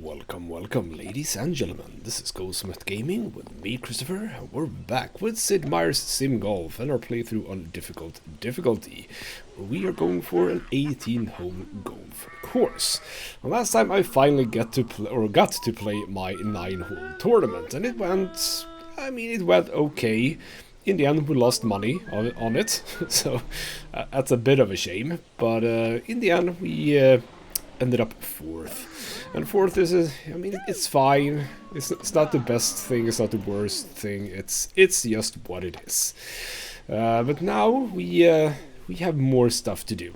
Welcome, ladies and gentlemen. This is Ghostmith Gaming with me, Christopher. We're back with Sid Meier's SimGolf and our playthrough on difficulty. We are going for an 18-hole golf course. Well, last time I finally got to play my 9-hole tournament, and it went okay. In the end, we lost money on it, so that's a bit of a shame. But in the end, we ended up 4th. And 4th is, it's fine. It's not the best thing, it's not the worst thing. It's just what it is. But now we have more stuff to do.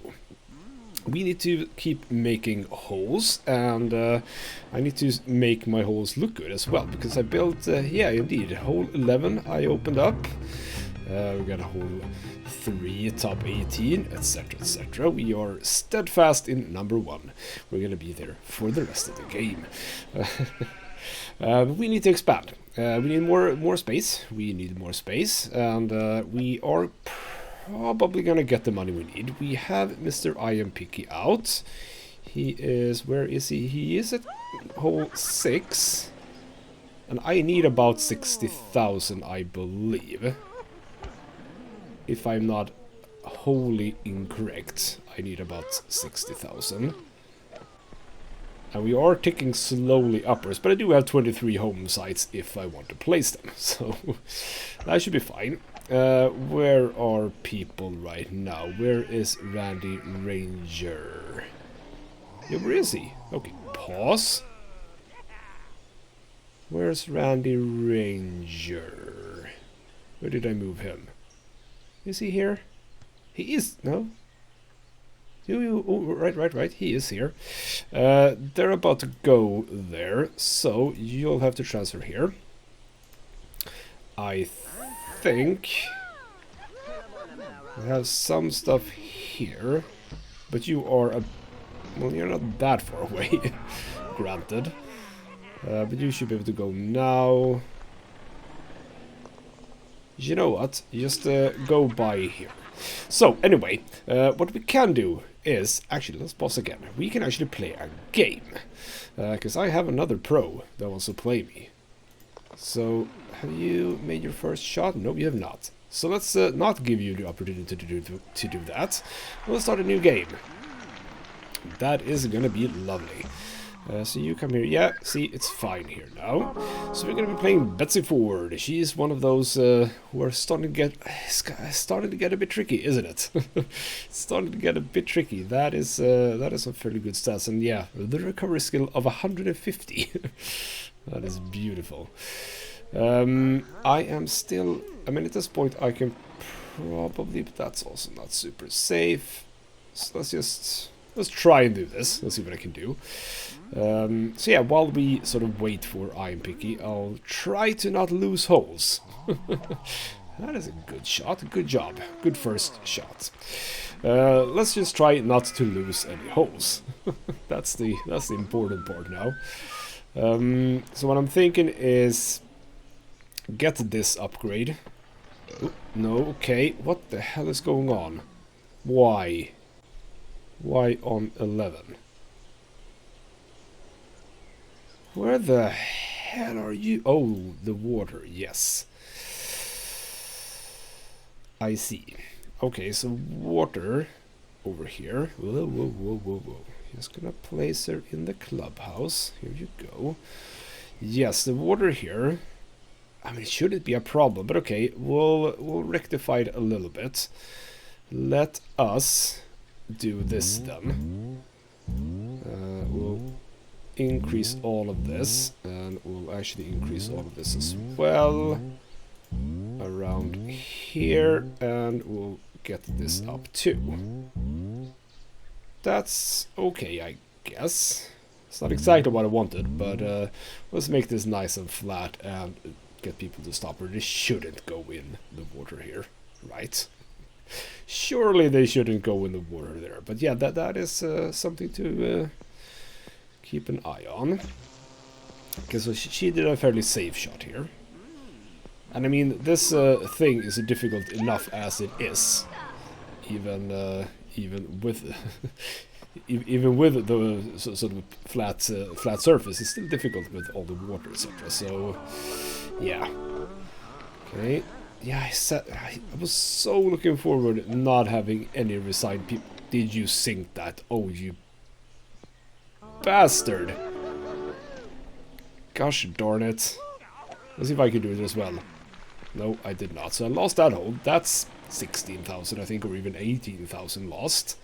We need to keep making holes, and I need to make my holes look good as well, because I built, indeed, hole 11 I opened up. We got a hole 3, top 18, etc, etc. We are steadfast in number 1. We're gonna be there for the rest of the game. We need to expand. We need more space. We need more space, and we are probably gonna get the money we need. We have Mr. I Am Picky out. He is, where is he? He is at hole 6, and I need about 60,000, I believe. If I'm not wholly incorrect, I need about 60,000. And we are ticking slowly upwards, but I do have 23 home sites if I want to place them, so that should be fine. Where are people right now? Where is Randy Ranger? Yeah, where is he? Okay, pause. Where's Randy Ranger? Where did I move him? Is he here? He is, no? Oh, right, he is here. They're about to go there, so you'll have to transfer here. I think I have some stuff here, but you are well, you're not that far away, granted. But you should be able to go now. You know what? Just go by here. So, anyway, what we can do is... Actually, let's pause again. We can actually play a game. Because I have another pro that wants to play me. So, have you made your first shot? No, you have not. So let's not give you the opportunity to do that. We'll start a new game. That is gonna be lovely. So you come here. Yeah, see, it's fine here now. So we're going to be playing Betsy Ford. She's one of those who are starting to get a bit tricky, isn't it? It's starting to get a bit tricky. That is some fairly good stats. And yeah, the recovery skill of 150. That is beautiful. I am still... at this point I can probably... But that's also not super safe. So let's try and do this. Let's see what I can do. So yeah, while we sort of wait for I Am Picky, I'll try to not lose holes. That is a good shot. Good job. Good first shot. Let's just try not to lose any holes. That's the important part now. So what I'm thinking is get this upgrade. Ooh, no, okay. What the hell is going on? Why? Why on 11? Where the hell are you? Oh, the water, yes. I see. Okay, so water over here. Whoa. Just gonna place her in the clubhouse. Here you go. Yes, the water here. Shouldn't be a problem, but okay, we'll rectify it a little bit. Let us do this then. We'll increase all of this, and we'll actually increase all of this as well around here, and we'll get this up too. That's okay, I guess. It's not exactly what I wanted, but let's make this nice and flat and get people to stop, or they shouldn't go in the water here, right? Surely they shouldn't go in the water there, but yeah, that is something to keep an eye on. Because she did a fairly safe shot here. And this thing is difficult enough as it is. Even with even with the sort of flat surface, it's still difficult with all the water, etc. So, yeah. Okay. Yeah, I was so looking forward not having any resigned people. Did you sink that? Oh, you bastard! Gosh darn it. Let's see if I can do it as well. No, I did not. So I lost that hole. That's 16,000, I think, or even 18,000 lost.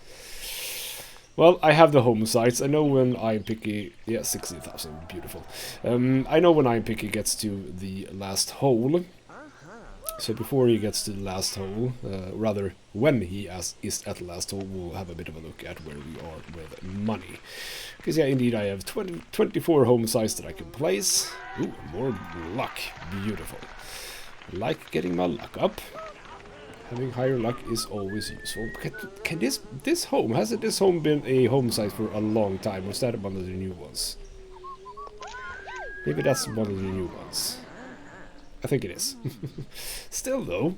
Well, I have the home sites. I know when I'm picky... Yeah, 16,000. Beautiful. I know when I'm picky gets to the last hole. So before he gets to the last hole, rather when he is at the last hole, we'll have a bit of a look at where we are with money. Because yeah, indeed I have 24 home sites that I can place. Ooh, more luck. Beautiful. Like getting my luck up. Having higher luck is always useful. Can this home, hasn't this home been a home site for a long time? Or is that one of the new ones? Maybe that's one of the new ones. I think it is. Still though.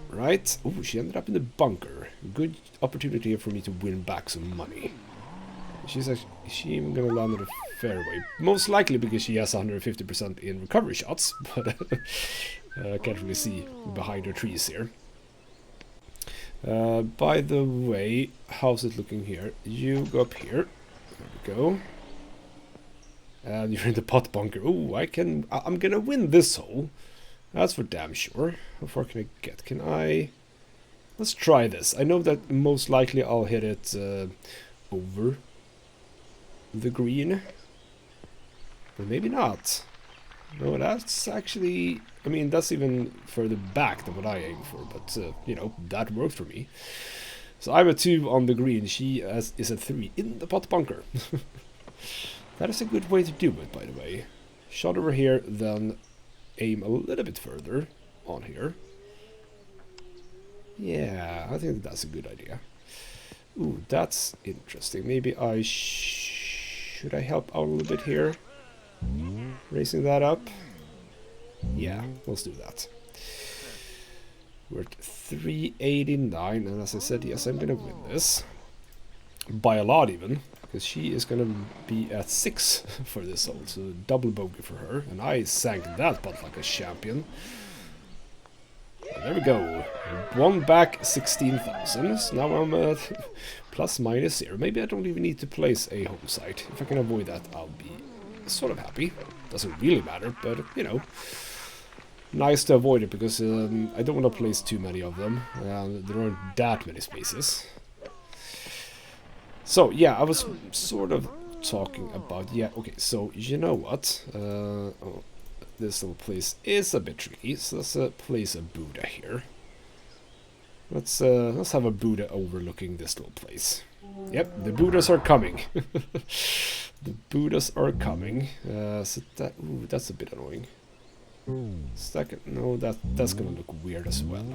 Right. Oh, she ended up in the bunker. Good opportunity for me to win back some money. Is she even gonna land on the fairway? Most likely because she has 150% in recovery shots, but I can't really see behind her trees here. By the way, how's it looking here? You go up here. There we go. And you're in the pot bunker. Oh, I'm gonna win this hole. That's for damn sure. How far can I get? Can I... Let's try this. I know that most likely I'll hit it over the green. But maybe not. No, that's actually... I mean, that's even further back than what I aim for. But, you know, that worked for me. So I'm a 2 on the green. She is a 3 in the pot bunker. That is a good way to do it, by the way. Shot over here, then aim a little bit further on here. Yeah, I think that's a good idea. Ooh, that's interesting. Maybe I should I help out a little bit here? Raising that up. Yeah, let's do that. We're at 389, and as I said, yes, I'm gonna win this. By a lot even. Because she is going to be at 6 for this hole, so double bogey for her. And I sank that putt like a champion. And there we go. Won back 16,000. So now I'm at plus minus 0. Maybe I don't even need to place a home site. If I can avoid that, I'll be sort of happy. Doesn't really matter, but, you know. Nice to avoid it, because I don't want to place too many of them. There aren't that many spaces. So, yeah, I was sort of talking about... Yeah, okay, so, you know what? This little place is a bit tricky, so let's place a Buddha here. Let's have a Buddha overlooking this little place. Yep, the Buddhas are coming. The Buddhas are coming. So that... Ooh, that's a bit annoying. Second, no, that's gonna look weird as well.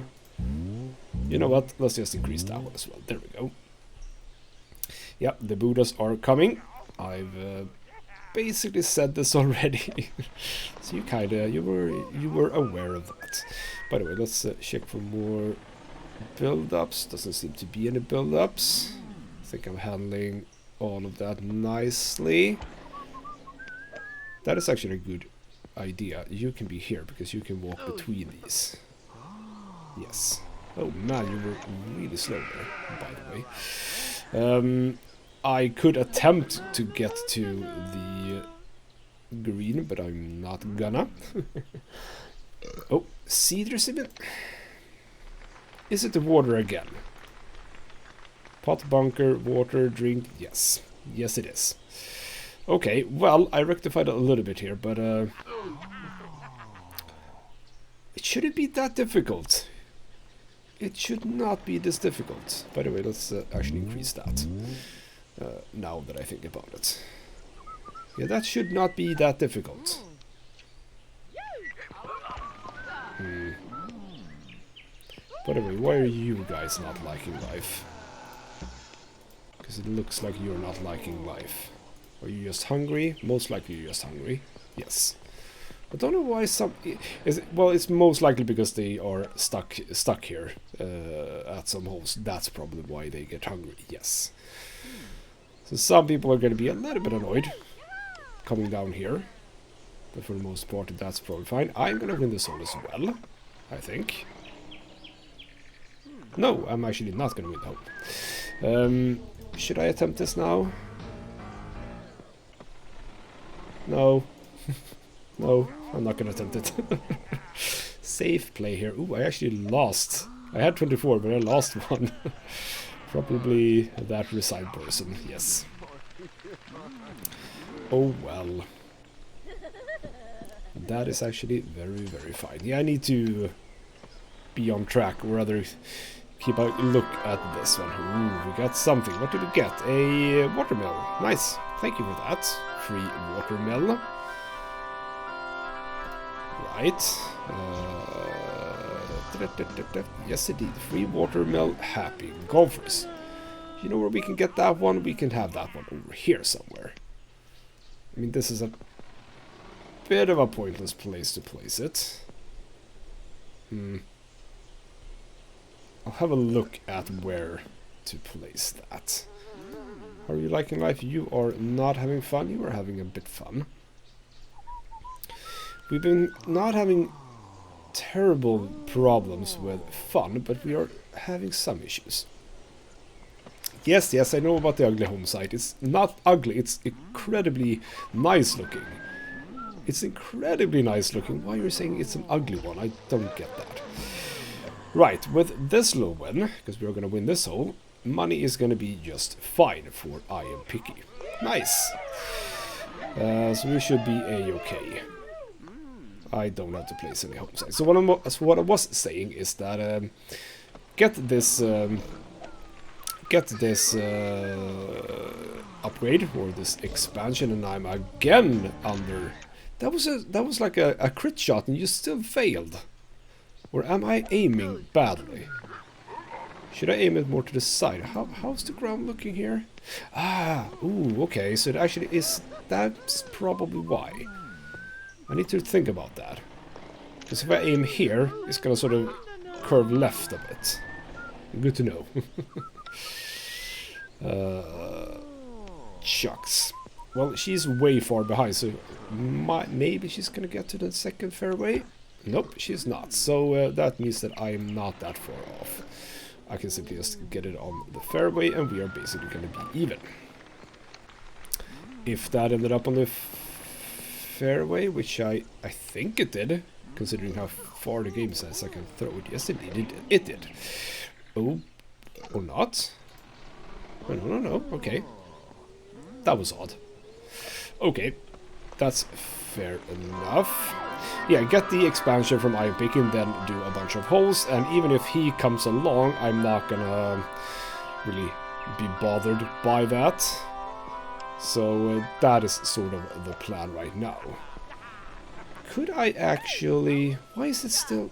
You know what? Let's just increase that one as well. There we go. Yep, the Buddhas are coming. I've basically said this already. So you were aware of that. By the way, let's check for more build-ups. Doesn't seem to be any build-ups. I think I'm handling all of that nicely. That is actually a good idea. You can be here because you can walk between these. Yes. Oh man, you were really slow there, by the way. I could attempt to get to the green, but I'm not gonna. Oh, cedar cement. Is it the water again? Pot bunker, water, drink. Yes. Yes, it is. Okay, well, I rectified it a little bit here, but it shouldn't be that difficult. It should not be this difficult. By the way, let's actually increase that. Now that I think about it. Yeah, that should not be that difficult. By the way, why are you guys not liking life? Because it looks like you're not liking life. Are you just hungry? Most likely you're just hungry. Yes. I don't know why some... well, it's most likely because they are stuck here at some holes. That's probably why they get hungry, yes. So some people are going to be a little bit annoyed coming down here. But for the most part, that's probably fine. I'm going to win this hole as well, I think. No, I'm actually not going to win the hole. Should I attempt this now? No. No, I'm not going to attempt it. Safe play here. Ooh, I actually lost. I had 24, but I lost one. Probably that resigned person, yes. Oh well. That is actually very, very fine. Yeah, I need to be on track, or rather keep a look at this one. Ooh, we got something. What did we get? A watermill. Nice. Thank you for that. Free watermill. Right. Yes, indeed. Free watermill. Happy golfers. You know where we can get that one? We can have that one over here somewhere. I mean, this is a bit of a pointless place to place it. I'll have a look at where to place that. Are you liking life? You are not having fun. You are having a bit fun. We've been not having terrible problems with fun, but we are having some issues. Yes, yes, I know about the ugly home site. It's not ugly, it's incredibly nice looking. It's incredibly nice looking. Why are you saying it's an ugly one? I don't get that. Right, with this low win, because we're going to win this hole, money is going to be just fine for I Am Picky. Nice. So we should be a-okay. I don't have to place any home sites. So what I was saying is that get this upgrade or this expansion, and I'm again under. That was like a crit shot, and you still failed. Or am I aiming badly? Should I aim it more to the side? How's the ground looking here? Ah, ooh, okay. So it actually is. That's probably why. I need to think about that. Because if I aim here, it's gonna sort of curve left a bit. Good to know. Shucks. Well, she's way far behind, so maybe she's gonna get to the second fairway. Nope, she's not. So that means that I'm not that far off. I can simply just get it on the fairway, and we are basically gonna be even. If that ended up on the fairway, which I think it did, considering how far the game says I can throw it. Yes, indeed, it did. Oh, or not? Oh, no, okay. That was odd. Okay, that's fair enough. Yeah, get the expansion from I Am Picky, then do a bunch of holes, and even if he comes along, I'm not gonna really be bothered by that. So that is sort of the plan right now. Could I actually... Why is it still...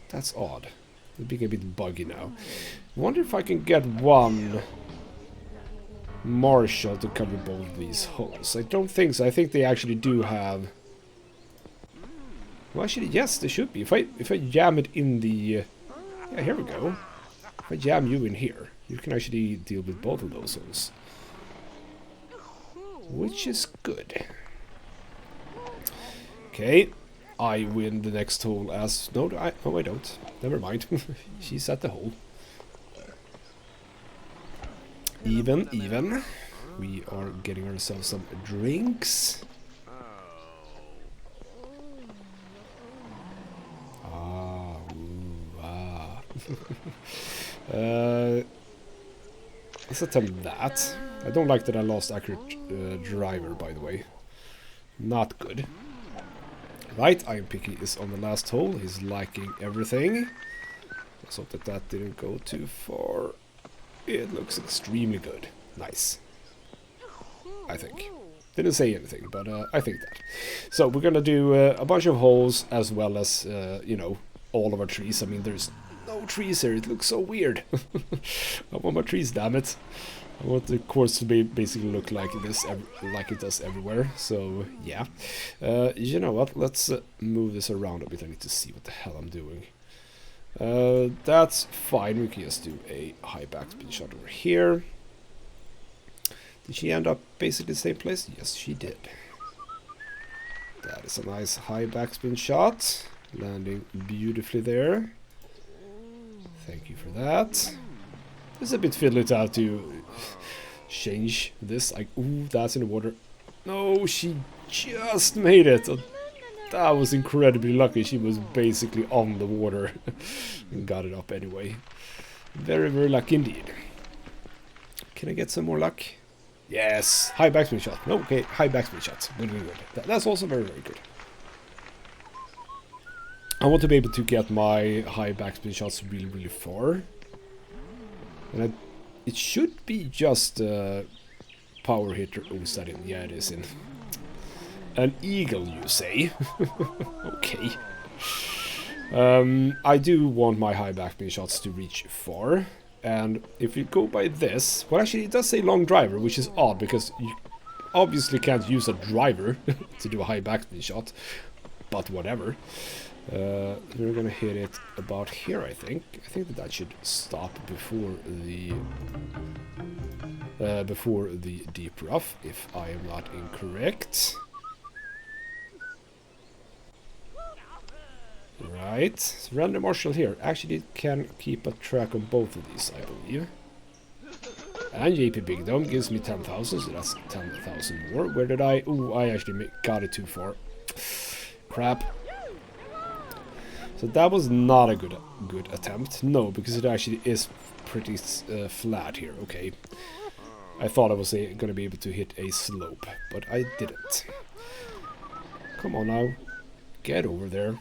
That's odd. It's being a bit buggy now. Wonder if I can get one Marshall to cover both these holes. I don't think so. I think they actually do have... Well, actually, yes, they should be. If I jam it in the... Yeah, here we go. If I jam you in here, you can actually deal with both of those holes. Which is good. Okay, I win the next hole as... No, I don't. Never mind. She's at the hole. Even. We are getting ourselves some drinks. Let's attempt that. I don't like that I lost accurate driver, by the way. Not good. Right, I Am Picky is on the last hole. He's liking everything. Let's hope that didn't go too far. It looks extremely good. Nice. I think. Didn't say anything, but I think that. So we're gonna do a bunch of holes as well as, you know, all of our trees. I mean, there's no trees here. It looks so weird. I want my trees, damn it. I want the course to be basically look like this, like it does everywhere. So yeah, you know what? Let's move this around a bit. I need to see what the hell I'm doing. That's fine. We can just do a high backspin shot over here. Did she end up basically the same place? Yes, she did. That is a nice high backspin shot, landing beautifully there. Thank you for that. It's a bit fiddly to have to change this. Like, ooh, that's in the water. No, she just made it. That was incredibly lucky. She was basically on the water and got it up anyway. Very, very lucky indeed. Can I get some more luck? Yes, high backspin shot. No, okay, high backspin shot. Good, good, good. That's also very, very good. I want to be able to get my high backspin shots really, really far. And it should be just power hitter. Oh, is that in? Yeah, it is in. An eagle, you say? Okay. I do want my high backspin shots to reach far. And if you go by this... Well, actually, it does say long driver, which is odd, because you obviously can't use a driver to do a high backspin shot. But whatever. We're gonna hit it about here, I think. I think that should stop before the deep rough, if I am not incorrect. Right, so random marshal here. Actually, it can keep a track on both of these, I believe. And JP Big Dome gives me 10,000, so that's 10,000 more. Where did I... Ooh, I actually got it too far. Crap. So that was not a good attempt. No, because it actually is pretty flat here. Okay. I thought I was going to be able to hit a slope, but I didn't. Come on now. Get over there.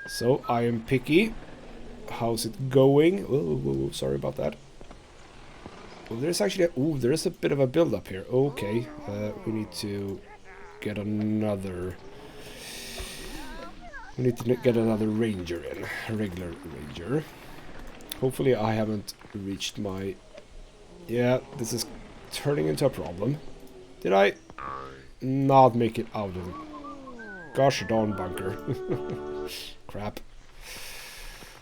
So, I am picky. How's it going? Oh, sorry about that. Oh, there's actually there is a bit of a build-up here. Okay, we need to get another... We need to get another ranger in. A regular ranger. Hopefully I haven't reached my... Yeah, this is turning into a problem. Did I not make it out of the gosh darn bunker? Crap.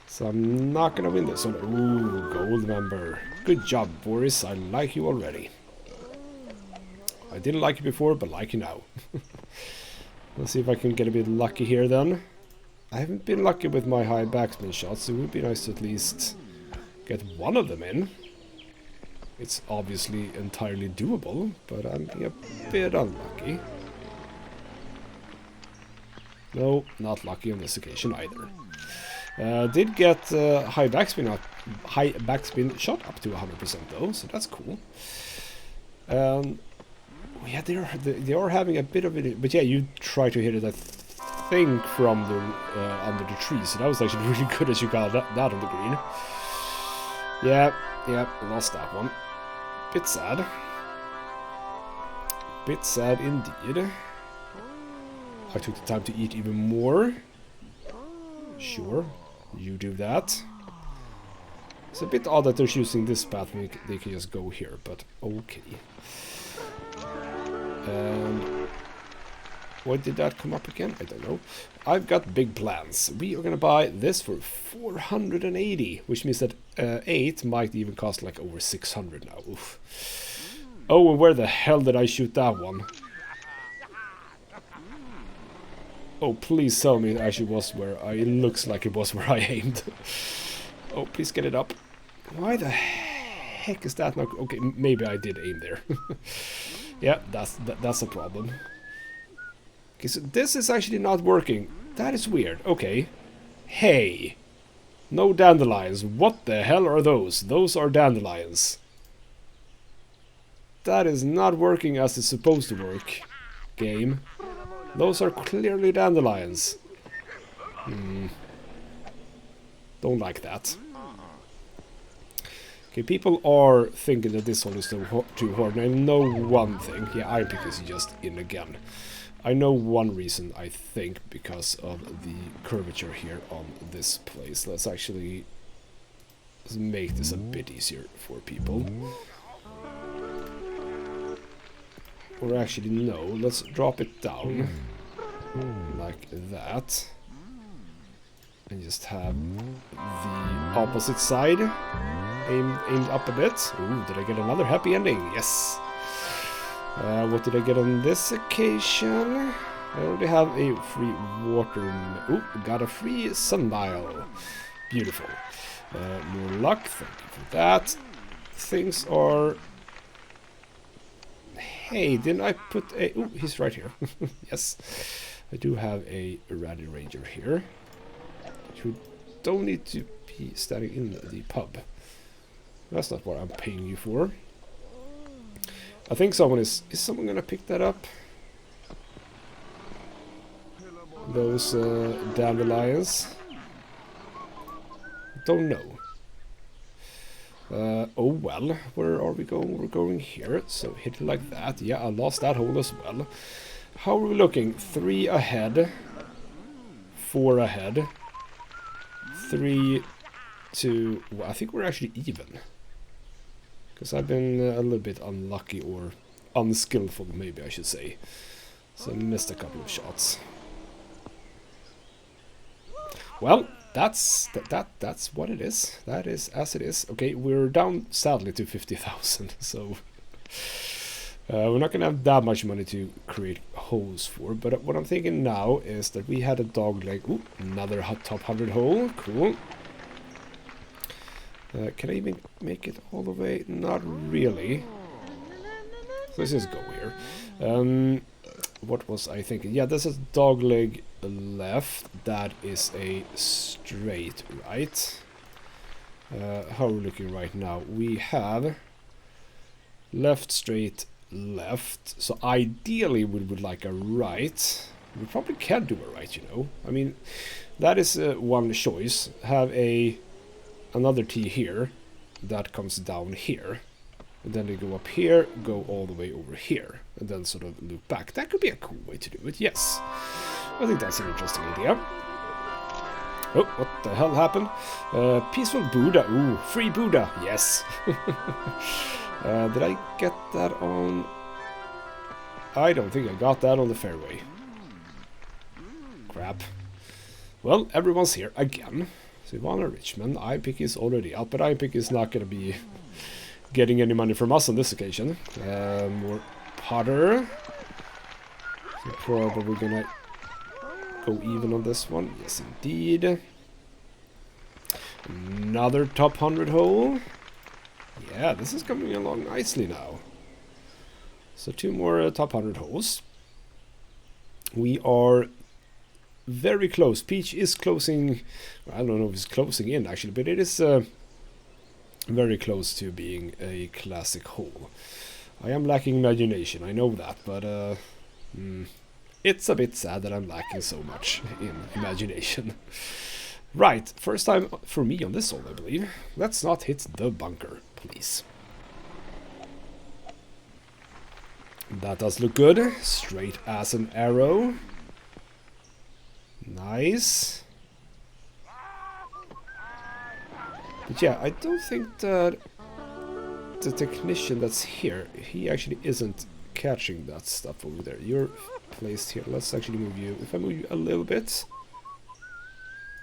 So I'm not gonna win this one. Ooh, gold member. Good job, Boris. I like you already. I didn't like you before, but like you now. Let's see if I can get a bit lucky here then. I haven't been lucky with my high backspin shots, so it would be nice to at least get one of them in. It's obviously entirely doable, but I'm being a bit unlucky. No, not lucky on this occasion either. Did get high backspin shot up to 100% though, so that's cool. Yeah, they are having a bit of it, but yeah, you try to hit it, I think, from the under the tree, so that was actually really good as you got that on the green. Yeah, lost that one. Bit sad. Bit sad indeed. I took the time to eat even more. Sure, you do that. It's a bit odd that they're choosing this path when they can just go here, but okay. And why did that come up again? I don't know. I've got big plans. We are gonna buy this for 480, which means that 8 might even cost like over 600 now. Oof. Oh, and where the hell did I shoot that one? Oh, please tell me it actually was where it looks like it was where I aimed. Oh, please get it up. Why the heck is that not... Okay, maybe I did aim there. Yeah, that's a problem. Okay, so this is actually not working. That is weird. Okay. Hey. No dandelions. What the hell are those? Those are dandelions. That is not working as it's supposed to work. Game. Those are clearly dandelions. Don't like that. Okay, people are thinking that this one is too hard, and I know one thing. Yeah, I think this is just in again. I know one reason, I think, because of the curvature here on this place. Let's actually make this a bit easier for people. Or actually, no. Let's drop it down. Like that. And just have the opposite side aimed up a bit. Ooh, did I get another happy ending? Yes. What did I get on this occasion? I already have a free water... Ooh, got a free sundial. Beautiful. More luck, thank you for that. Things are... Hey, didn't I put a... Ooh, he's right here. Yes. I do have a Rally Ranger here. You don't need to be standing in the pub. That's not what I'm paying you for. I think someone is someone gonna pick that up? Those dandelions? Don't know. Oh well, where are we going? We're going here, so hit it like that. Yeah, I lost that hole as well. How are we looking? 3 ahead. 4 ahead. 3, 2... Well, I think we're actually even. Because I've been a little bit unlucky, or unskillful, maybe I should say. So I missed a couple of shots. Well, that's what it is. That is as it is. Okay, we're down sadly to 50,000, so we're not gonna have that much money to create holes for. But what I'm thinking now is that we had a dog leg. Ooh, another top 100 hole. Cool. Can I even make it all the way? Not really. So let's just go here. What was I thinking? Yeah, there's a dog leg left. That is a straight right. How are we looking right now? We have left, straight, left. So ideally we would like a right. We probably can do a right, you know. I mean, that is one choice. Have another T here that comes down here. And then they go up here, go all the way over here, and then sort of loop back. That could be a cool way to do it, yes. I think that's an interesting idea. Oh, what the hell happened? Peaceful Buddha. Ooh, free Buddha. Yes. Did I get that on... I don't think I got that on the fairway. Crap. Well, everyone's here again. Silvana Richmond. iPick is already out, but iPick is not going to be getting any money from us on this occasion. More Potter. So probably gonna go even on this one. Yes, indeed. Another top 100 hole. Yeah, this is coming along nicely now. So 2 more top 100 holes. We are very close. Peach is closing. I don't know if it's closing in actually, but it is very close to being a classic hole. I am lacking imagination, I know that, but it's a bit sad that I'm lacking so much in imagination. Right, first time for me on this hole, I believe. Let's not hit the bunker, please. That does look good. Straight as an arrow. Nice. But yeah, I don't think that the technician that's here, he actually isn't catching that stuff over there. You're placed here. Let's actually move you. If I move you a little bit...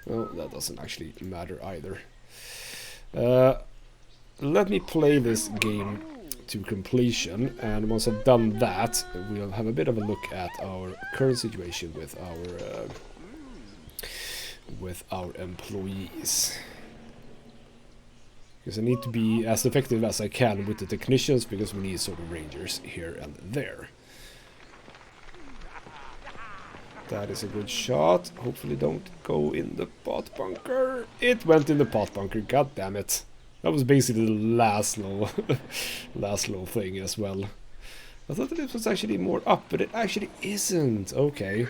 Well, that doesn't actually matter either. Let me play this game to completion, and once I've done that, we'll have a bit of a look at our current situation with our employees. Because I need to be as effective as I can with the technicians, because we need sort of rangers here and there. That is a good shot. Hopefully don't go in the pot bunker. It went in the pot bunker, god damn it. That was basically the last little thing as well. I thought that it was actually more up, but it actually isn't. Okay.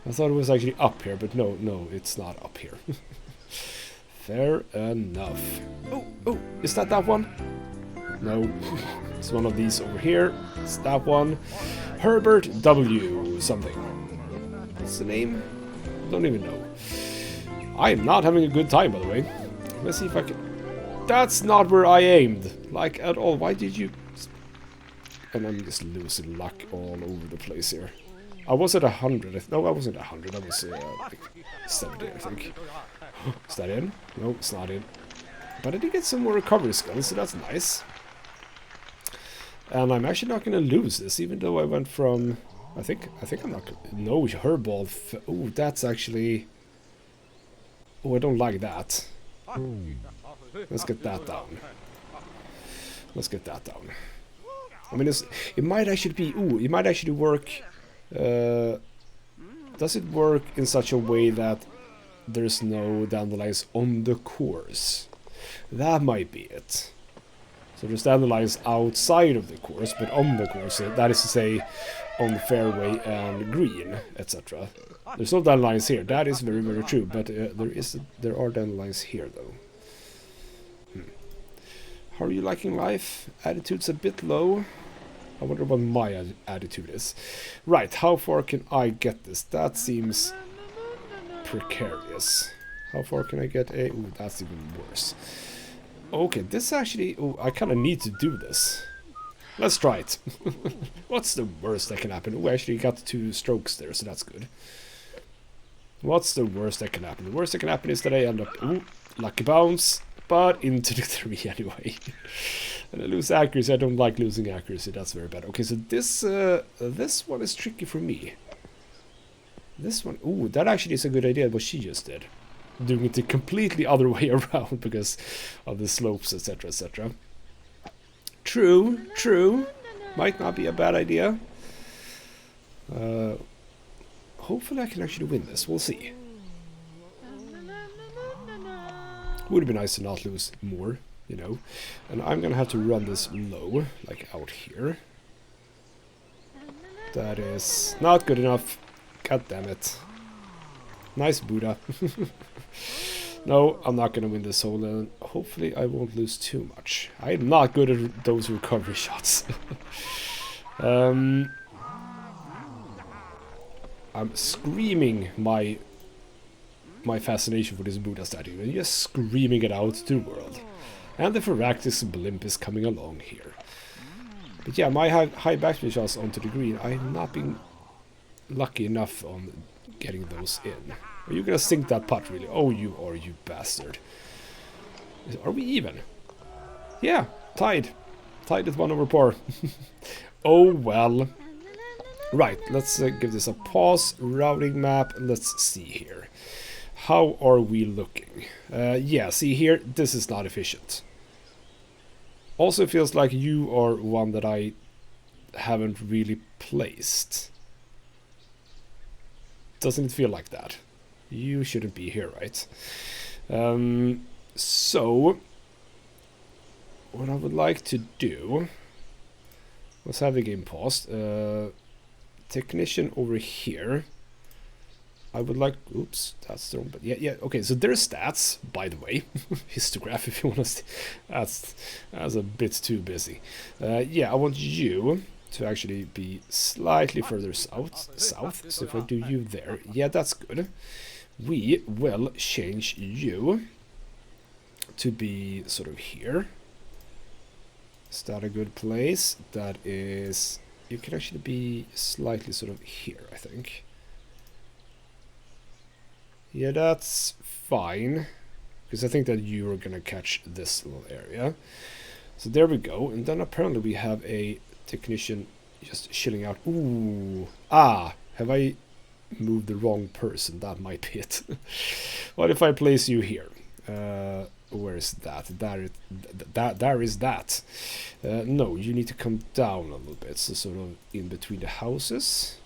I thought it was actually up here, but no, it's not up here. Fair enough. Oh, is that one? No, it's one of these over here. It's that one. Herbert W. something. What's the name? Don't even know. I am not having a good time, by the way. Let's see if I can... That's not where I aimed. Like, at all. Why did you... And I'm just losing luck all over the place here. I was at 100. No, I wasn't at 100. I was like 70, I think. Is that in? No, it's not in. But I did get some more recovery skills, so that's nice. And I'm actually not going to lose this, even though I went from... I think I'm not gonna... No, her ball... Oh, that's actually... Oh, I don't like that. Let's get that down. Let's get that down. I mean, it might actually be... Ooh, it might actually work... does it work in such a way that there's no dandelions on the course? That might be it. So there's dandelions outside of the course, but on the course, that is to say, on the fairway and green, etc. There's no dandelions here. That is very, very true. But there are dandelions here, though. How are you liking life? Attitude's a bit low. I wonder what my attitude is. Right, how far can I get this? That seems precarious. How far can I get a... Ooh, that's even worse. Okay, this actually... Oh, I kind of need to do this. Let's try it. What's the worst that can happen? Oh, I actually got 2 strokes there, so that's good. What's the worst that can happen? The worst that can happen is that I end up... Ooh, lucky bounce, but into the 3 anyway. And I lose accuracy. I don't like losing accuracy. That's very bad. Okay, so this one is tricky for me. This one... Ooh, that actually is a good idea, what she just did. Doing it the completely other way around because of the slopes, etc., etc. True, true. Might not be a bad idea. Hopefully I can actually win this. We'll see. Would be nice to not lose more, you know. And I'm gonna have to run this low, like out here. That is not good enough. God damn it. Nice Buddha. No, I'm not gonna win this hole, and hopefully I won't lose too much. I'm not good at those recovery shots. I'm screaming my fascination for this Buddha statue, and just screaming it out to the world. And the Ferractis blimp is coming along here. But yeah, my high backspin shots onto the green, I have not been lucky enough on getting those in. Are you gonna sink that putt, really? Oh, you are, you bastard. Are we even? Yeah, tied. Tied at 1 over par. Oh, well. Right, let's give this a pause. Routing map. Let's see here. How are we looking? Yeah, see here, this is not efficient. Also, it feels like you are one that I haven't really placed. Doesn't it feel like that? You shouldn't be here, right? So, what I would like to do... Let's have the game paused. Technician over here. I would like... Oops, that's the wrong... But yeah, okay, so there's stats, by the way. Histograph, if you want to see. That's a bit too busy. Yeah, I want you to actually be slightly further south. So if I do you there, yeah, that's good. We will change you to be sort of here. Is that a good place? That is... You can actually be slightly sort of here, I think. Yeah, that's fine. Because I think that you're gonna catch this little area. So there we go. And then apparently we have a technician just chilling out. Ooh. Ah, have I moved the wrong person? That might be it. What if I place you here? Where is that? There is that. No, you need to come down a little bit. So sort of in between the houses.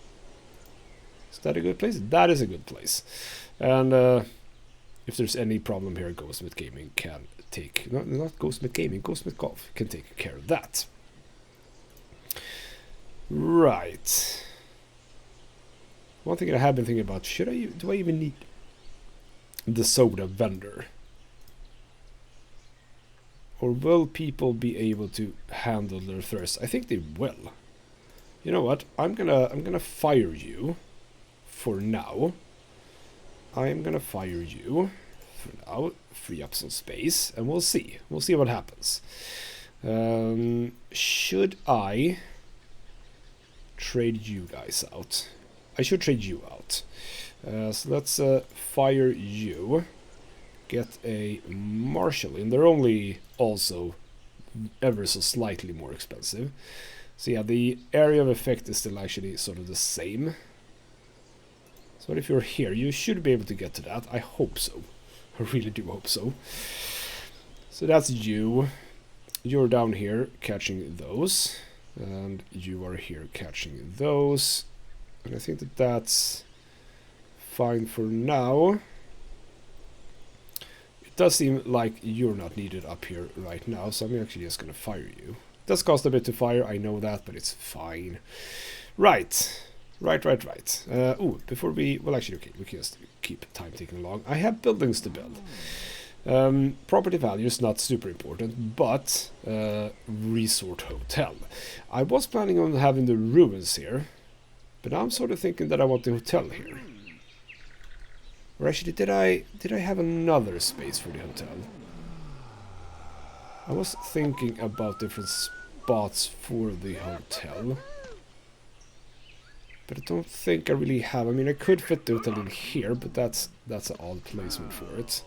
Is that a good place? That is a good place. And if there's any problem here, Ghostsmith Gaming can take... Not Ghostsmith Gaming, Ghostsmith Golf can take care of that. Right. One thing I have been thinking about, do I even need the soda vendor? Or will people be able to handle their thirst? I think they will. You know what? I'm gonna fire you for now. I'm gonna fire you for now, free up some space, and we'll see. We'll see what happens. Should I trade you guys out. I should trade you out. So let's fire you. Get a Marshal in. They're only also ever so slightly more expensive. So yeah, the area of effect is still actually sort of the same. So if you're here, you should be able to get to that. I hope so. I really do hope so. So that's you. You're down here catching those. And you are here catching those. And I think that that's fine for now. It does seem like you're not needed up here right now, so I'm actually just going to fire you. It does cost a bit to fire, I know that, but it's fine. Right. Ooh, before we... Well, actually, okay, we can just keep time ticking along. I have buildings to build. Property value is not super important, but resort hotel. I was planning on having the ruins here, but now I'm sort of thinking that I want the hotel here. Or actually, did I have another space for the hotel? I was thinking about different spots for the hotel. But I don't think I really have. I mean, I could fit the hotel in here, but that's an odd placement for it.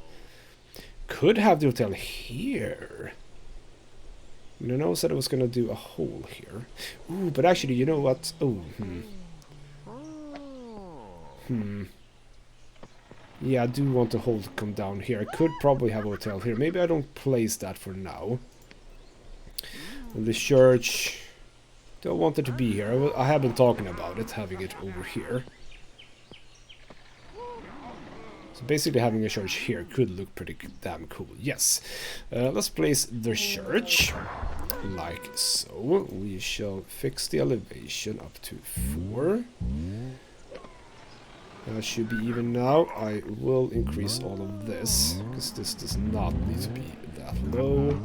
Could have the hotel here. I mean, I know I said I was going to do a hole here. Ooh, but actually, you know what? Oh, Yeah, I do want the hole to come down here. I could probably have a hotel here. Maybe I don't place that for now. And the church... Don't want it to be here. I have been talking about it, having it over here. So basically having a church here could look pretty damn cool. Yes. Let's place the church. Like so. We shall fix the elevation up to 4. Should be even now. I will increase all of this, because this does not need to be that low.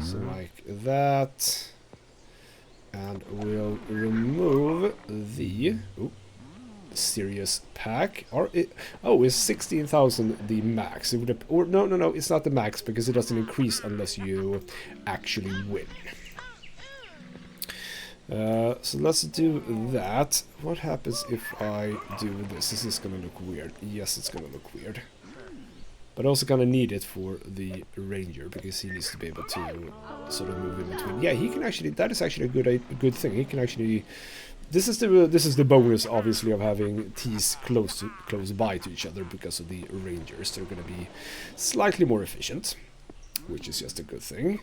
So like that. And we'll remove the serious pack. Is 16,000 the max? It would have, or no, it's not the max, because it doesn't increase unless you actually win. So let's do that. What happens if I do this? Is this gonna look weird? Yes, it's gonna look weird. But I also kind of need it for the ranger, because he needs to be able to sort of move in between. Yeah, he can actually. That is actually a good thing. He can actually. This is the bonus, obviously, of having T's close by to each other because of the rangers. They're going to be slightly more efficient, which is just a good thing.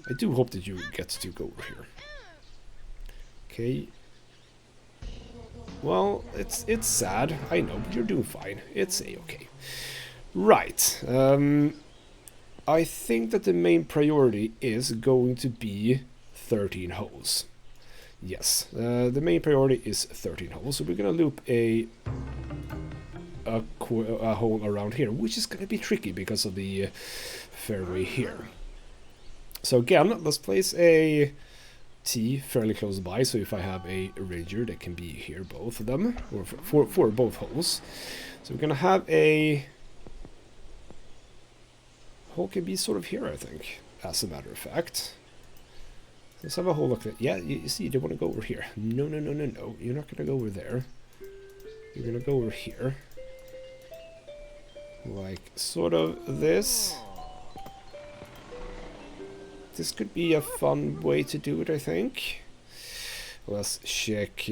I do hope that you get to go over here. Okay. Well, it's sad, I know, but you're doing fine. It's a-okay. Right. I think that the main priority is going to be 13 holes. Yes, the main priority is 13 holes. So we're going to loop a hole around here, which is going to be tricky because of the fairway here. So again, let's place a T fairly close by, so if I have a ranger that can be here, both of them, or for both holes. So we're gonna have a hole can be sort of here, I think, as a matter of fact. Let's have a hole like that. Yeah, you see, they want to go over here. No, you're not gonna go over there. You're gonna go over here, like sort of this. This could be a fun way to do it, I think. Let's check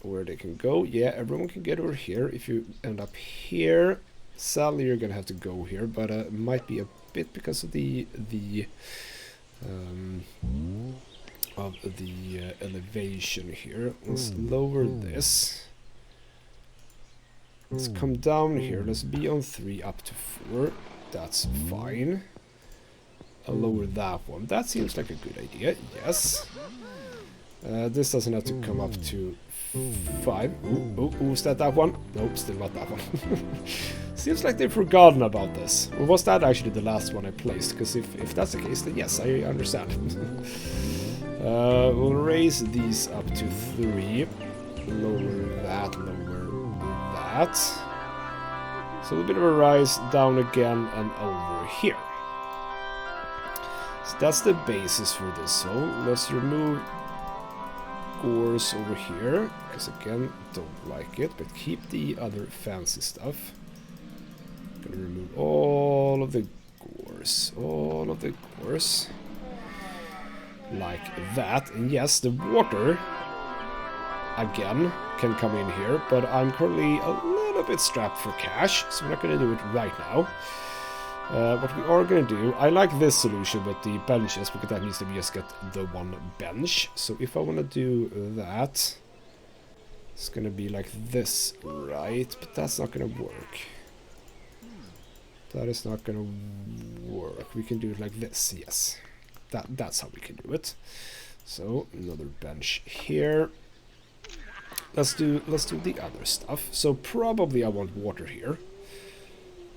where they can go. Yeah, everyone can get over here. If you end up here, sadly you're gonna have to go here, but it might be a bit because of the elevation here. Let's lower this. Let's come down here. Let's be on 3 up to 4. That's fine. I'll lower that one. That seems like a good idea. Yes. This doesn't have to come up to 5. Ooh, is that one? Nope, still not that one. Seems like they've forgotten about this. Or was that actually the last one I placed? Because if that's the case, then yes, I understand. We'll raise these up to 3. Lower that, lower that. So a little bit of a rise down again and over here. So that's the basis for this hole. Let's remove scores over here, because again, don't like it, but keep the other fancy stuff. Gonna remove all of the gores, like that. And yes, the water again can come in here, but I'm currently a little bit strapped for cash, so we're not gonna do it right now. What we are going to do, I like this solution with the benches, because that means that we just get the one bench. So if I want to do that, it's going to be like this, right? But that's not going to work. That is not going to work. We can do it like this, yes. That's how we can do it. So another bench here. Let's do the other stuff. So probably I want water here.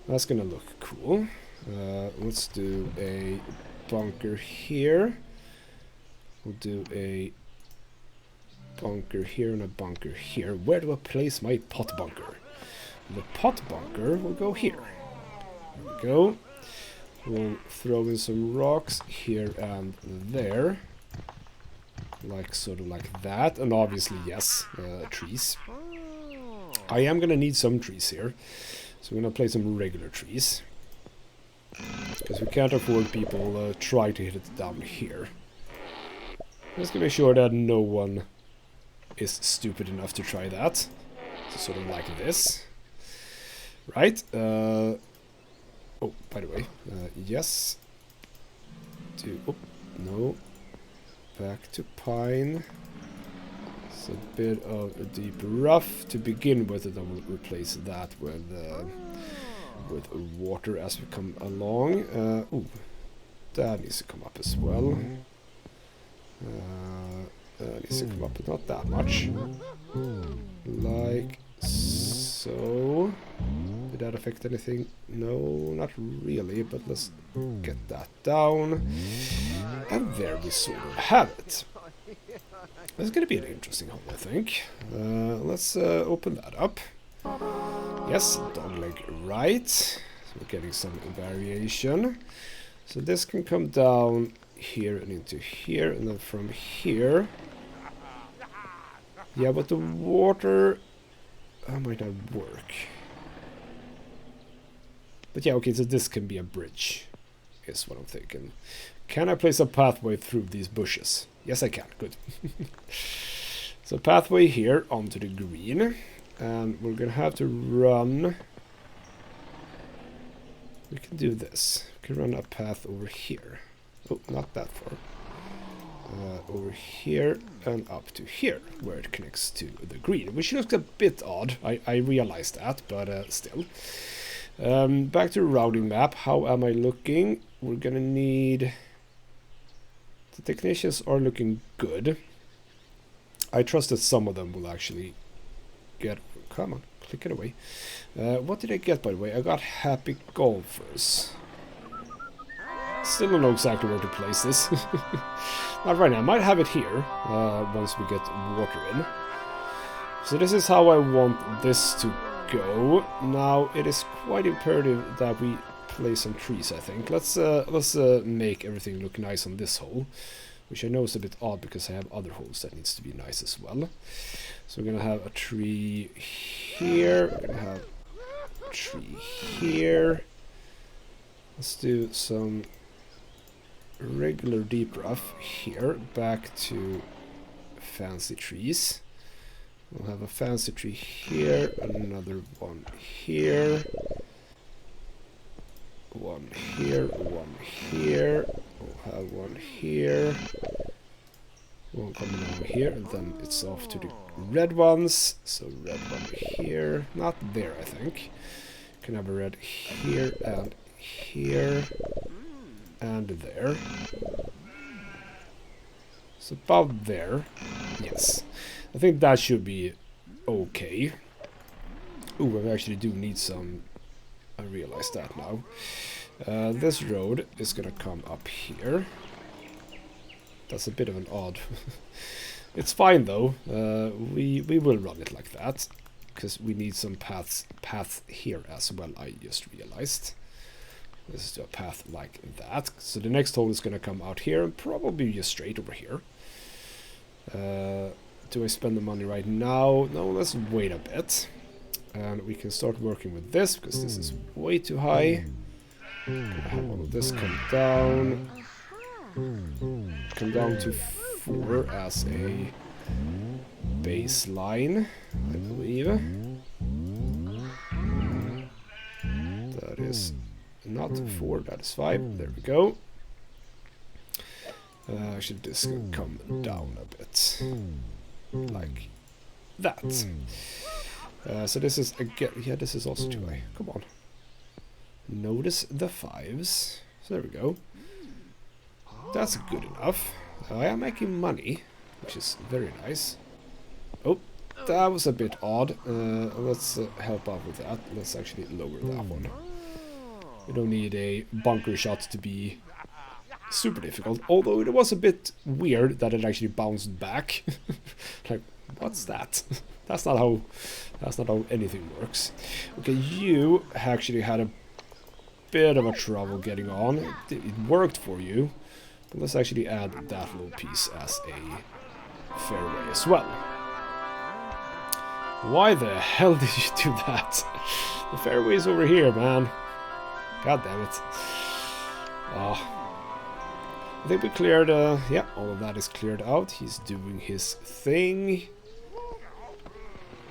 That's going to look cool. Let's do a bunker here. We'll do a bunker here and a bunker here. Where do I place my pot bunker? The pot bunker will go here. There we go. We'll throw in some rocks here and there. Like sort of like that. And obviously, yes, trees. I am going to need some trees here. So we're going to place some regular trees. Because we can't afford people try to hit it down here. Just to make sure that no one is stupid enough to try that. So sort of like this. Right. Oh, by the way. Yes. Oh, no. Back to pine. It's a bit of a deep rough to begin with, and then we'll replace that with water as we come along. Ooh, that needs to come up as well. That needs to come up, but not that much. Like so. Did that affect anything? No, not really, but let's get that down. And there we sort of have it. It's going to be an interesting hole, I think. Let's open that up. Yes, dogleg right. So we're getting some variation. So this can come down here and into here, and then from here. Yeah, but the water might not work. But yeah, okay, so this can be a bridge, is what I'm thinking. Can I place a pathway through these bushes? Yes, I can. Good. So pathway here onto the green. And we're going to have to run. We can do this. We can run a path over here. Oh, not that far. Over here and up to here, where it connects to the green. Which looks a bit odd. I realize that, but still. Back to the routing map. How am I looking? We're going to need... The technicians are looking good. I trust that some of them will actually get... Come on, click it away. What did I get, by the way? I got happy golfers. Still don't know exactly where to place this. Not right now. I might have it here once we get water in. So this is how I want this to go. Now it is quite imperative that we place some trees, I think. Let's make everything look nice on this hole, which I know is a bit odd because I have other holes that needs to be nice as well. So we're gonna have a tree here. We're gonna have a tree here. Let's do some regular deep rough here. Back to fancy trees. We'll have a fancy tree here, another one here. One here, one here. We'll have one here. One coming along here, and then it's off to the red ones. So red one here, not there, I think. Can have a red here and here and there. So about there, yes. I think that should be okay. Ooh, I actually do need some. I realize that now. This road is gonna come up here. That's a bit of an odd. It's fine though. We will run it like that because we need some paths here as well. I just realized. Let's do a path like that. So the next hole is gonna come out here and probably just straight over here. Do I spend the money right now? No, let's wait a bit. And we can start working with this, because this is way too high. Gonna have all of this come down. Come down to 4 as a baseline, I believe. That is not 4, that is 5. There we go. Actually, this can come down a bit. Like that. So this is again, yeah, this is also too high. Come on. Notice the 5s. So there we go. That's good enough. I am making money, which is very nice. Oh, that was a bit odd. Let's help out with that. Let's actually lower that one. We don't need a bunker shot to be super difficult, although it was a bit weird that it actually bounced back. Like, what's that? That's not how anything works. Okay, you actually had a bit of a trouble getting on. It worked for you, but let's actually add that little piece as a fairway as well. Why the hell did you do that? The fairway's over here, man. God damn it. I think we cleared, yeah, all of that is cleared out. He's doing his thing.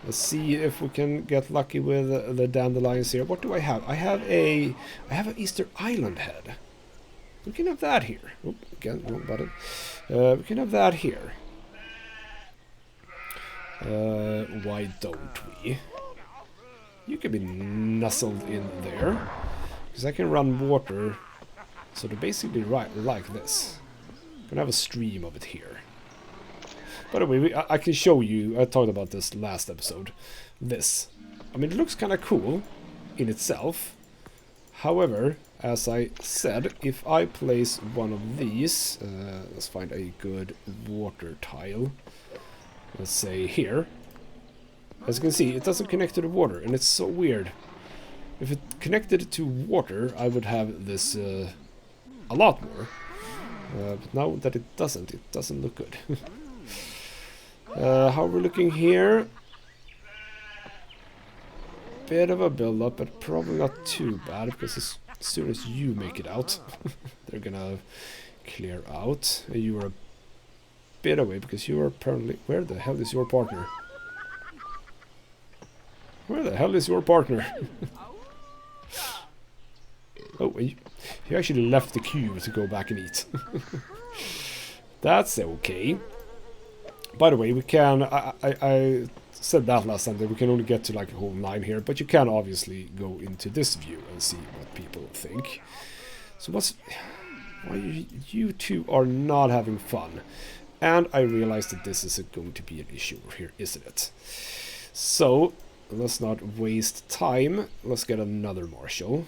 Let's see if we can get lucky with the dandelions here. What do I have? I have an Easter Island head. We can have that here. Oh, again, wrong button. We can have that here. Why don't we? You can be nuzzled in there. Because I can run water. So they're basically right like this. I'm gonna have a stream of it here. By the way, I can show you, I talked about this last episode, this. I mean, it looks kind of cool in itself. However, as I said, if I place one of these, let's find a good water tile. Let's say here. As you can see, it doesn't connect to the water, and it's so weird. If it connected to water, I would have this a lot more. But now that it doesn't look good. How we're looking here? Bit of a build-up, but probably not too bad, because as soon as you make it out, they're gonna clear out. You are a bit away, because you are apparently... Where the hell is your partner? Where the hell is your partner? Oh, you actually left the cube to go back and eat. That's okay. By the way, we can... I said that last time, that we can only get to like a whole 9 here, but you can obviously go into this view and see what people think. So what's... Why you two are not having fun? And I realize that this isn't going to be an issue here, isn't it? So, let's not waste time. Let's get another Marshall.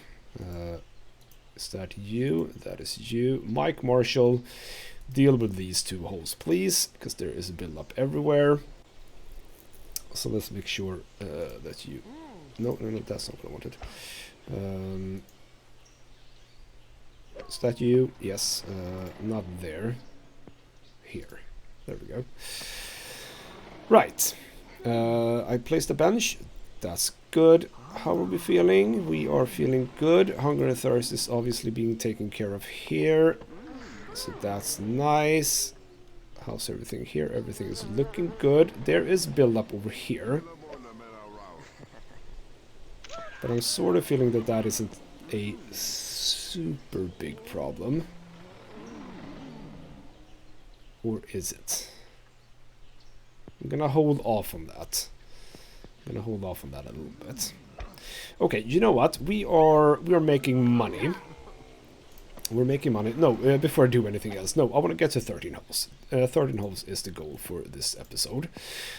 Is that you? That is you. Mike Marshall, deal with these 2 holes, please, because there is a build-up everywhere. So let's make sure that you... No, that's not what I wanted. Is that you? Yes. Not there. Here. There we go. Right. I placed a bench. That's good. How are we feeling? We are feeling good. Hunger and thirst is obviously being taken care of here. So that's nice. How's everything here? Everything is looking good. There is build-up over here. But I'm sort of feeling that that isn't a super big problem. Or is it? I'm gonna hold off on that. I'm gonna hold off on that a little bit. Okay, you know what? We are making money. We're making money. No, before I do anything else. No, I want to get to 13 holes. 13 holes is the goal for this episode.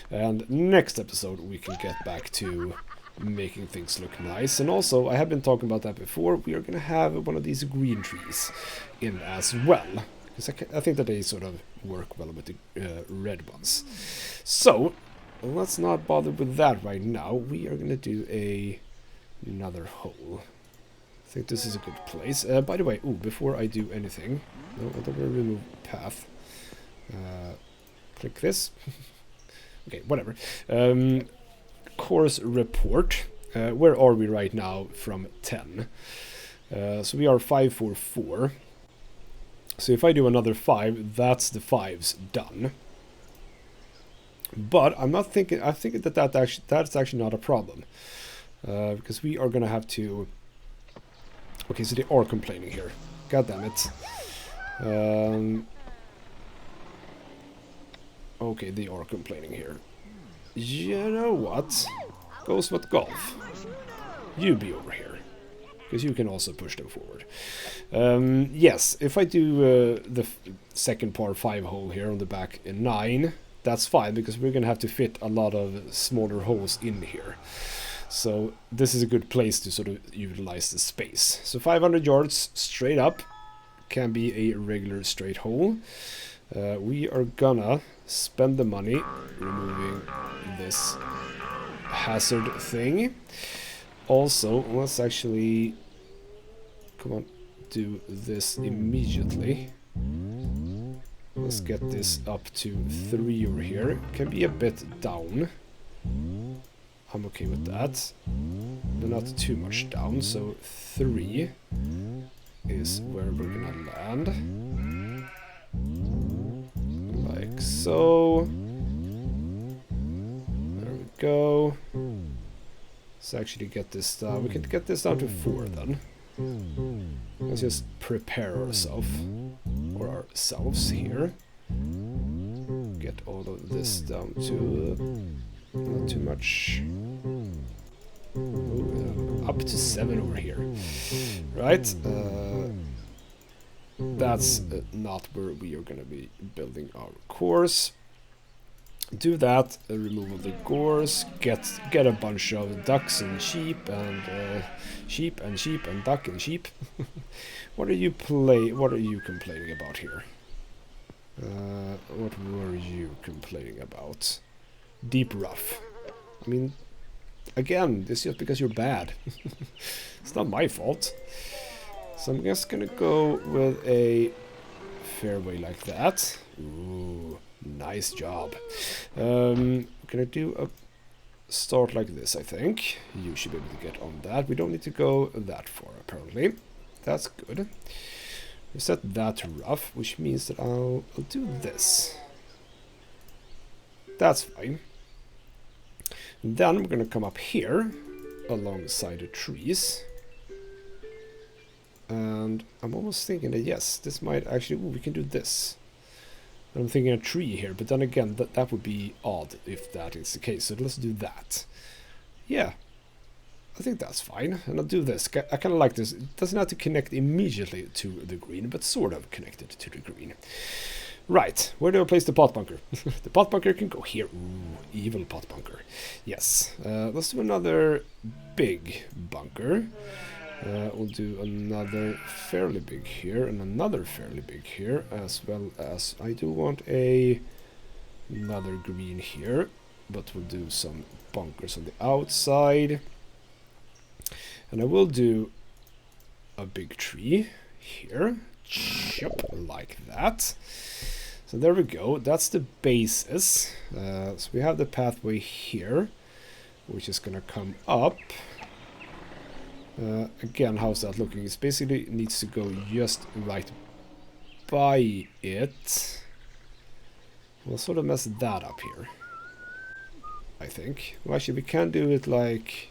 And next episode we can get back to making things look nice. And also, I have been talking about that before. We are going to have one of these green trees in as well. Because I think that they sort of work well with the red ones. So, let's not bother with that right now. We are going to do another hole. I think this is a good place. By the way, before I do anything... No, I don't want to remove path. Click this. Okay, whatever. Course report. Where are we right now from 10? So we are 544. So if I do another 5, that's the 5s done. But I'm not thinking. I think that's actually not a problem, because we are gonna have to. Okay, so they are complaining here. God damn it. Okay, they are complaining here. You know what? Goes with golf. You be over here, because you can also push them forward. Yes, if I do the second par 5 hole here on the back in 9, that's fine, because we're gonna have to fit a lot of smaller holes in here. So this is a good place to sort of utilize the space. So 500 yards straight up can be a regular straight hole. We are gonna spend the money removing this hazard thing. Also, let's actually, come on, do this immediately. Let's get this up to 3 over here. Can be a bit down. I'm okay with that, but not too much down. So 3 is where we're gonna land. Like so. There we go. Let's actually get this down. We can get this down to 4 then. Let's just prepare ourselves here. Get all of this down to not too much. Up to 7 over here. Right? That's not where we are going to be building our course. Do that, remove all the gores, get a bunch of ducks and sheep and sheep and duck and sheep. What are you complaining about here? What were you complaining about? Deep rough. I mean, again, this is just because you're bad. It's not my fault. So I'm just gonna go with a fairway like that. Ooh. Nice job. Gonna do a start like this, I think. You should be able to get on that. We don't need to go that far, apparently. That's good. We set that to rough, which means that I'll do this. That's fine. And then we're gonna come up here, alongside the trees. And I'm almost thinking that, yes, this might actually... Ooh, we can do this. I'm thinking a tree here, but then again, that would be odd if that is the case. So let's do that. Yeah, I think that's fine. And I'll do this. I kind of like this. It doesn't have to connect immediately to the green, but sort of connected to the green. Right, where do I place the pot bunker? The pot bunker can go here. Ooh, evil pot bunker. Yes, let's do another big bunker. We'll do another fairly big here and another fairly big here, as well as I do want another green here, but we'll do some bunkers on the outside. And I will do a big tree here, like that. So there we go, that's the basis. So we have the pathway here, which is gonna come up. Again, how's that looking? It basically needs to go just right by it. We'll sort of mess that up here, I think. Well, actually, we can do it like...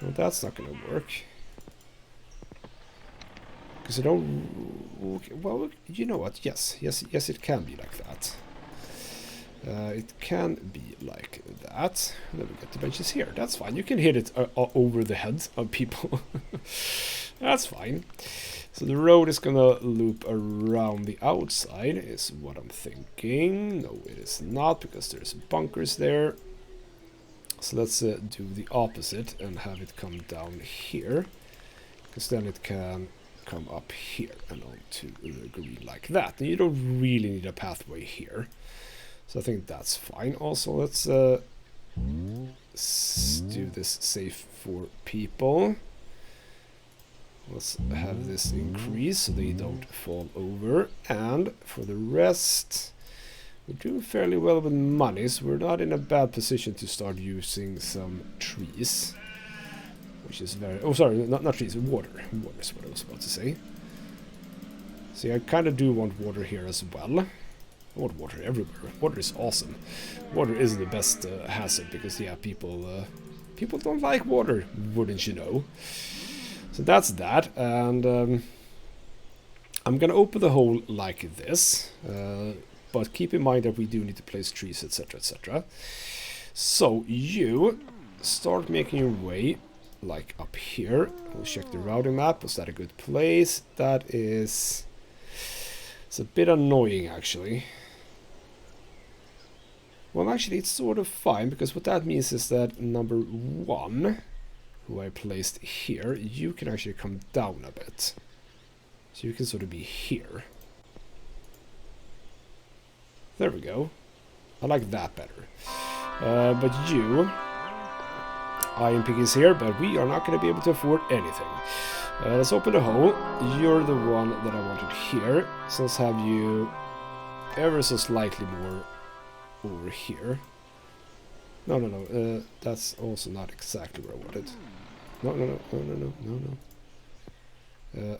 Well, that's not going to work. Because I don't... Okay, well, you know what? Yes, it can be like that. It can be like that. Then we get the benches here. That's fine. You can hit it over the heads of people. That's fine. So the road is gonna loop around the outside, is what I'm thinking. No, it is not, because there's bunkers there. So let's do the opposite and have it come down here, because then it can come up here and onto the green like that. And you don't really need a pathway here. So I think that's fine. Also, let's do this safe for people. Let's have this increase so they don't fall over. And for the rest, We're doing fairly well with money, so we're not in a bad position to start using some trees. Which is very... Oh, sorry, not trees, water. Water is what I was about to say. See, I kind of do want water here as well. I want water everywhere. Water is awesome. Water is the best hazard, because, yeah, people don't like water, wouldn't you know? So that's that, and I'm gonna open the hole like this. But keep in mind that we do need to place trees, etc, etc. So you start making your way like up here. We'll check the routing map. Was that a good place? That is... It's a bit annoying actually. Well, actually it's sort of fine, because what that means is that number 1, who I placed here, you can actually come down a bit. So you can sort of be here. There we go. I like that better. But you... Iron pick is here, but we are not going to be able to afford anything. Let's open the hole. You're the one that I wanted here. So let's have you ever so slightly more over here. No. That's also not exactly where I wanted. No.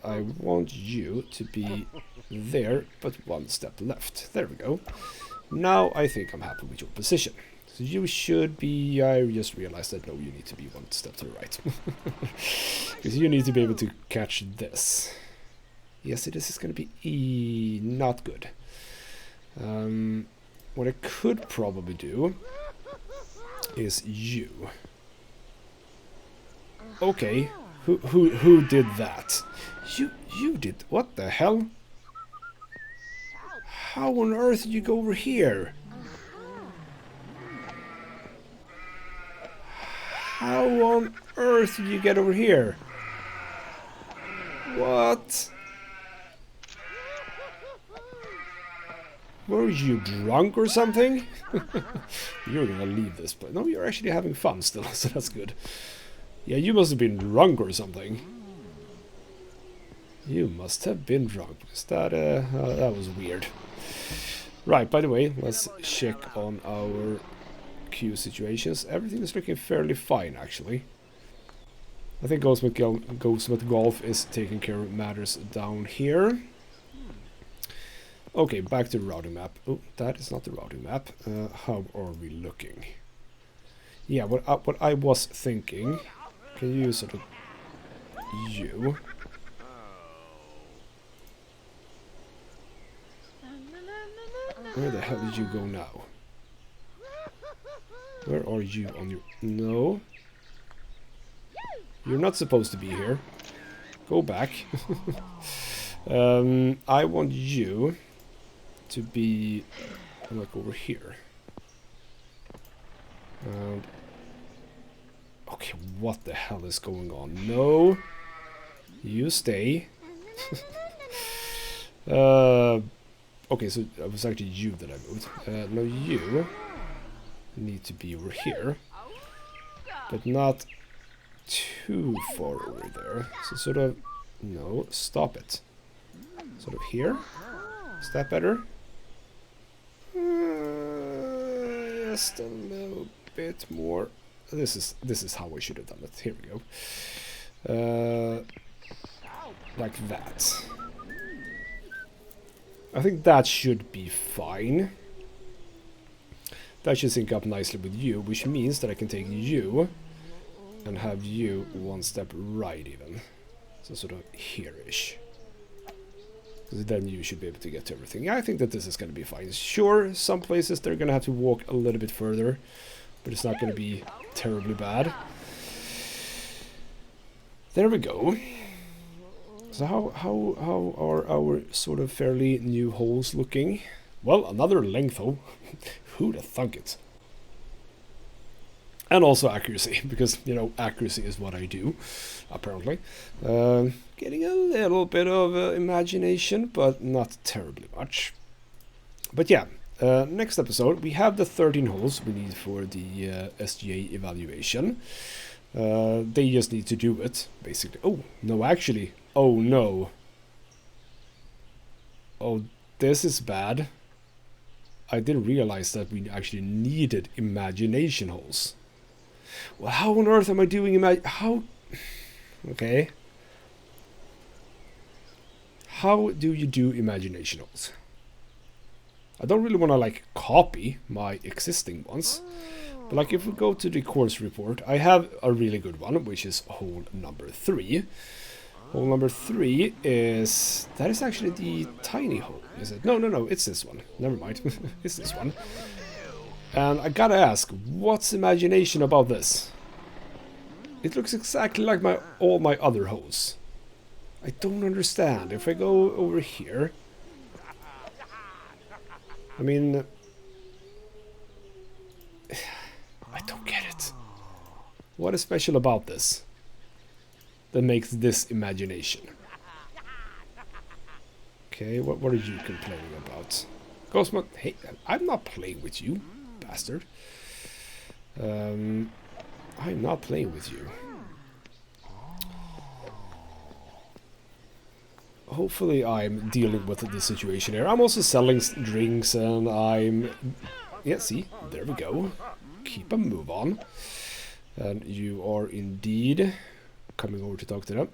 I want you to be there, but one step left. There we go. Now I think I'm happy with your position. So you should be... I just realized that no, you need to be one step to the right. Because you need to be able to catch this. Yes, this is going to be not good. What I could probably do is you. Okay. Who did that? You did. What the hell? How on earth did you go over here? How on earth did you get over here? What? Were you drunk or something? You're gonna leave this place. No, you're actually having fun still, so that's good. Yeah, you must have been drunk or something. You must have been drunk. Is that, that was weird. Right, by the way, let's check on our queue situations. Everything is looking fairly fine, actually. I think GhostMacGolf is taking care of matters down here. Okay, back to the routing map. Oh, that is not the routing map. How are we looking? Yeah, what I was thinking... Can you sort of... You... Where the hell did you go now? Where are you on your... No. You're not supposed to be here. Go back. I want you to be like over here. And okay, what the hell is going on? No. You stay. Okay, so it was actually you that I moved. No, you need to be over here. But not too far over there. So sort of... No, stop it. Sort of here. Is that better? Just a little bit more. This is how I should have done it. Here we go. Like that. I think that should be fine. That should sync up nicely with you, which means that I can take you and have you one step right even. So sort of here-ish. Then you should be able to get to everything. Yeah, I think that this is going to be fine. Sure, some places they're going to have to walk a little bit further, but it's not going to be terribly bad. There we go. So how are our sort of fairly new holes looking? Well, another length hole. Who'd have thunk it? And also accuracy, because, you know, accuracy is what I do, apparently. Getting a little bit of imagination, but not terribly much. But yeah, next episode, we have the 13 holes we need for the SGA evaluation. They just need to do it, basically. Oh, no, actually. Oh, no. Oh, this is bad. I didn't realize that we actually needed imagination holes. Well, how on earth am I doing how? Okay. How do you do imagination holes? I don't really want to like copy my existing ones. But like if we go to the course report, I have a really good one, which is hole number 3. Hole number 3 is... That is actually the tiny hole, is it? No, it's this one. Never mind. It's this one. And I gotta ask, what's imagination about this? It looks exactly like all my other holes. I don't understand. If I go over here... I mean... I don't get it. What is special about this that makes this imagination? Okay, what are you complaining about? Ghostman, hey, I'm not playing with you, bastard. I'm not playing with you. Hopefully I'm dealing with the situation here. I'm also selling drinks and I'm... Yeah, see, there we go. Keep a move on. And you are indeed coming over to talk to them.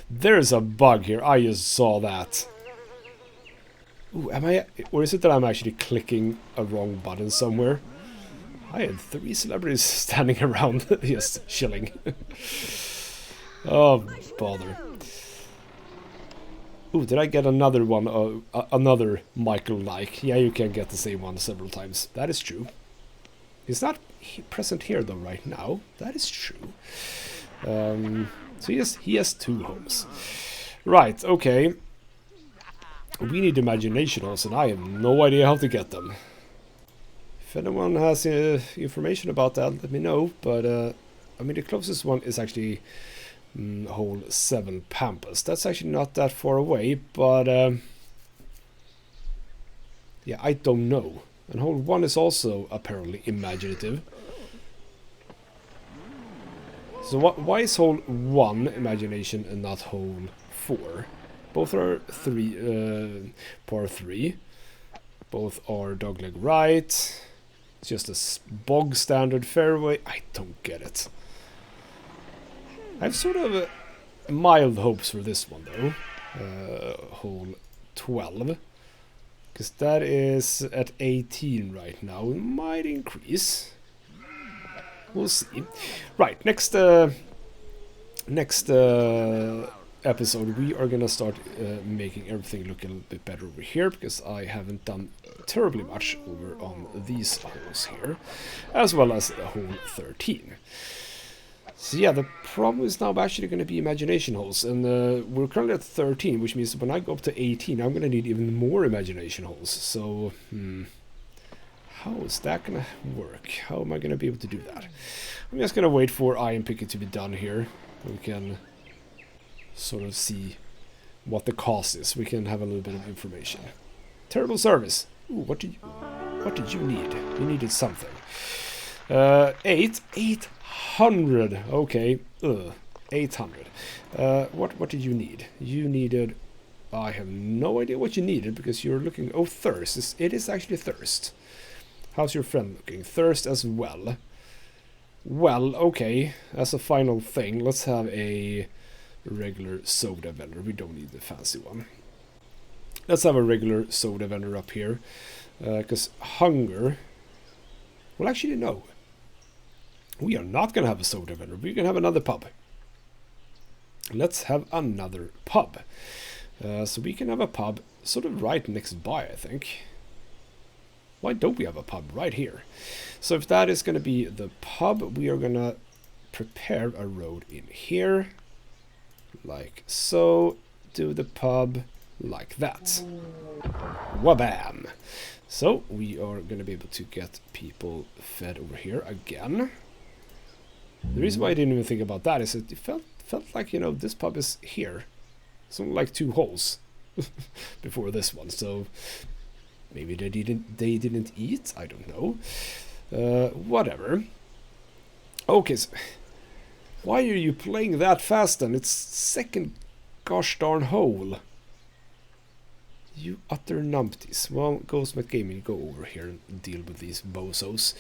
There's a bug here. I just saw that. Ooh, am I... Or is it that I'm actually clicking a wrong button somewhere? I had 3 celebrities standing around just chilling. Oh, bother. Ooh, did I get another one? Another Michael-like. Yeah, you can get the same one several times. That is true. He's not present here though right now. That is true. So he has 2 homes. Right, okay. We need imagination holes and I have no idea how to get them. If anyone has information about that, let me know. But, I mean, the closest one is actually hole 7 Pampas. That's actually not that far away, but, yeah, I don't know. And hole 1 is also apparently imaginative. So why is hole 1 imagination and not hole 4? Both are par 3. Both are dogleg right. It's just a bog standard fairway. I don't get it. I have sort of mild hopes for this one though. Hole 12. Because that is at 18 right now. It might increase. We'll see. Right, next episode we are gonna start making everything look a little bit better over here, because I haven't done terribly much over on these holes here, as well as hole 13. So yeah, the problem is now actually going to be imagination holes, and we're currently at 13, which means when I go up to 18, I'm going to need even more imagination holes. So, how is that going to work? How am I going to be able to do that? I'm just going to wait for iron picking to be done here. We can sort of see what the cost is. We can have a little bit of information. Terrible service. Ooh, what did you need? You needed something. 800. Okay. 800. What did you need? You needed... I have no idea what you needed, because you're looking... Oh, thirst. It is actually thirst. How's your friend looking? Thirst as well. Well, okay. As a final thing, let's have a regular soda vendor. We don't need the fancy one. Let's have a regular soda vendor up here. Because hunger... Well, actually, no. We are not going to have a soda vendor. We're going to have another pub. Let's have another pub. So we can have a pub sort of right next by, I think. Why don't we have a pub right here? So if that is going to be the pub, we are going to prepare a road in here. Like so. Do the pub like that. Wabam! So we are going to be able to get people fed over here again. The reason why I didn't even think about that is that it felt like, you know, this pub is here. Something like 2 holes before this one. So maybe they didn't eat. I don't know. Whatever. Okay, so why are you playing that fast then? It's second gosh darn hole. You utter numpties. Well, Ghostmat Gaming, go over here and deal with these bozos.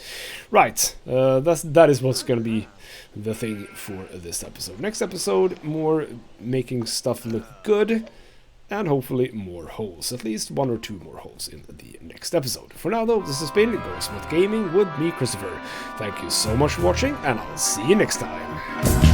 Right, that is what's gonna be the thing for this episode. Next episode, more making stuff look good, and hopefully more holes. At least 1 or 2 more holes in the next episode. For now though, this has been Ghostmat Gaming with me, Christopher. Thank you so much for watching, and I'll see you next time.